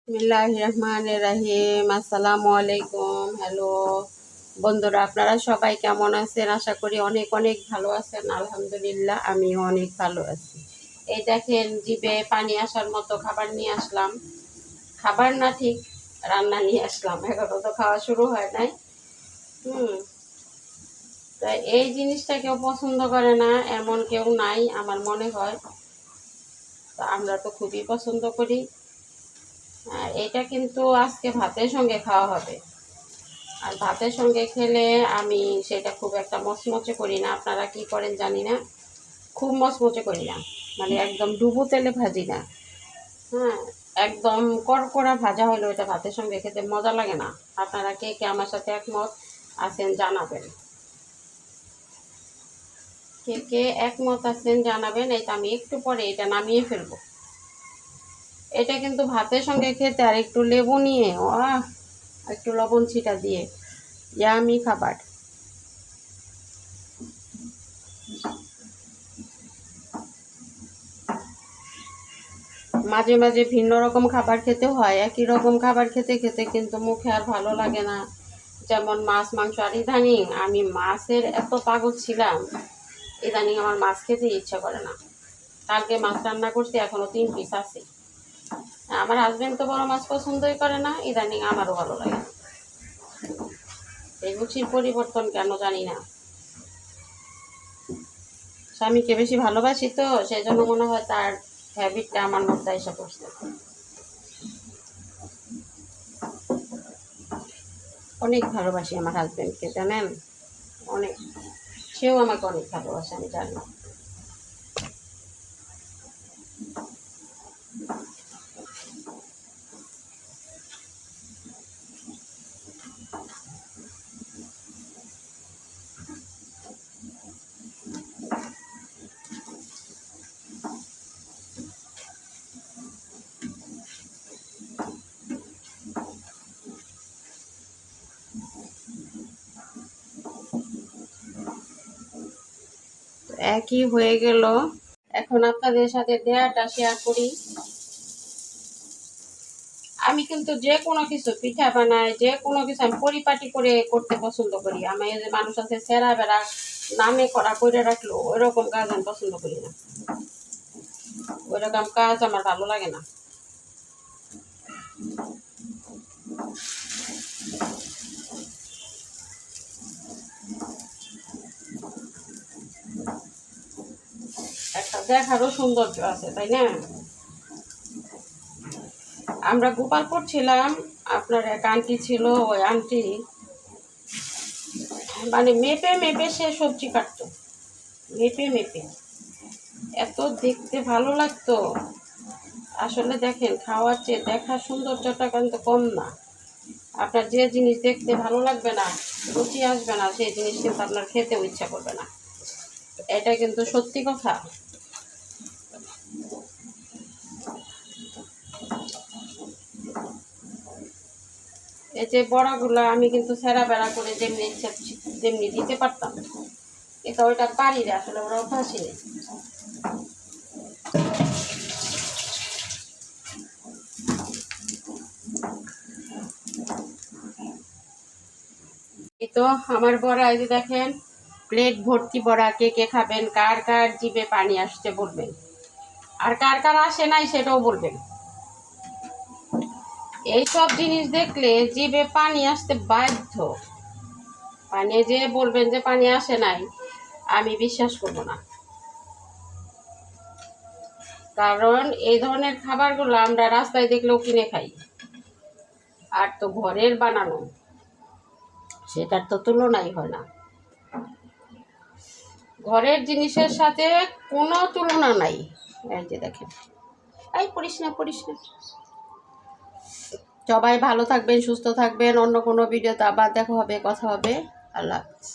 বিসমিল্লাহির রহমানির রহিম। আসসালামু আলাইকুম। হ্যালো বন্ধুরা, আপনারা সবাই কেমন আছেন? আশা করি অনেক অনেক ভালো আছেন। আলহামদুলিল্লাহ, আমিও অনেক ভালো আছি। এই দেখেন, জিভে পানি আসার মতো খাবার নিয়ে আসলাম। খাবার না, ঠিক রান্না নিয়ে আসলাম। এখনো তো খাওয়া শুরু হয় নাই। হুম তা এই জিনিসটা কেউ পছন্দ করে না এমন কেউ নাই আমার মনে হয়। তো আমরা তো খুবই পছন্দ করি। এটা কিন্তু আজকে ভাতের সঙ্গে খাওয়া হবে। আর ভাতের সঙ্গে খেলে আমি সেটা খুব একটা মচমচে করি না। আপনারা কি করেন জানি না, খুব মচমচে করি না, মানে একদম ডুবো তেলে ভাজি না। হ্যাঁ, একদম কড়কড়া ভাজা হলে ওটা ভাতের সঙ্গে খেতে মজা লাগে না। আপনারা কে কে আমার সাথে একমত আছেন জানাবেন। কে কে একমত আছেন জানাবেন। এই তো আমি একটু পরে এটা নামিয়ে ফেলবো। এটা কিন্তু ভাতের সঙ্গে খেতে আর একটু লেবু নিয়ে একটু লবণ ছিটা দিয়ে ইয়ামি খাবার। মাঝে মাঝে ভিন্ন রকম খাবার খেতে হয়। একই রকম খাবার খেতে খেতে কিন্তু মুখে আর ভালো লাগে না। যেমন মাছ মাংস। আর ইদানিং আমি মাছের এত পাগল ছিলাম, ইদানিং আমার মাছ খেতে ইচ্ছা করে না। কালকে মাছ রান্না করছি, এখনো 3 পিস আছে। আমার হাজবেন্ড তো বড় মাছ পছন্দই করে না, ইদানিং আমারও ভালো লাগে না। এই রুচির পরিবর্তন কেন জানি না। স্বামীকে বেশি ভালোবাসি তো, সেই জন্য মনে হয় তার হ্যাবিটটা আমার মধ্যে এসে পড়ছে। অনেক ভালোবাসি আমার হাজবেন্ডকে, জানেন, অনেক। সেও আমাকে অনেক ভালোবাসে, আমি জানি। একই হয়ে গেল। এখন আপনাদের সাথে দেয়াটা শেয়ার করি। আমি কিন্তু যে কোনো কিছু পিঠা বানাই, যে কোনো কিছু আমি পরিপাটি করে করতে পছন্দ করি। আমি এই যে মানুষ আছে সেরা বেড়া নামে করা করে রাখলো, ওই রকম কাজ আমি পছন্দ করি না। ওই রকম কাজ আমার ভালো লাগে না। একটা দেখারও সৌন্দর্য আছে, তাই না? আমরা গোপালপুর ছিলাম, আপনার এক আন্টি ছিল। ওই আন্টি মানে মেপে মেপে সে সবজি কাটতো, মেপে মেপে। এত দেখতে ভালো লাগতো। আসলে দেখেন, খাওয়ার চেয়ে দেখার সৌন্দর্যটা কিন্তু কম না। আপনার যে জিনিস দেখতে ভালো লাগবে না, রুচি আসবে না, সেই জিনিস কিন্তু আপনার খেতেও ইচ্ছা করবে না। এটা কিন্তু সত্যি কথা। এই যে বড়াগুলো আমি কিন্তু সেরা বেড়া করে যেমনি ইচ্ছা যেমনি দিতে পারতাম, এটা ওইটা পারি না, আসলে ওরা অভ্যাসই নেই। এই তো আমার বড়া, এই যে দেখেন, প্লেট ভর্তি বড়া। কে কে খাবেন? কার কার জিভে পানি আসছে বলবেন, আর কার কার আসে নাই সেটাও বলবেন। এইসব জিনিস দেখলে জিভে পানি আসতে বাধ্য। পানি যে বলবেন যে পানি আসে নাই, আমি বিশ্বাস করব না। কারণ এই ধরনের খাবারগুলো আমরা রাস্তায় দেখলেও কিনে খাই। আর তো ঘরের বানানো, সেটার তো তুলনাই হয় না। ঘরের জিনিসের সাথে কোনো তুলনা নাই। এই যে দেখেন, এই পড়িস না পড়িস না। সবাই ভালো থাকবেন, সুস্থ থাকবেন। অন্য কোনো ভিডিওতে আবার দেখা হবে, কথা হবে। আল্লাহ হাফেজ।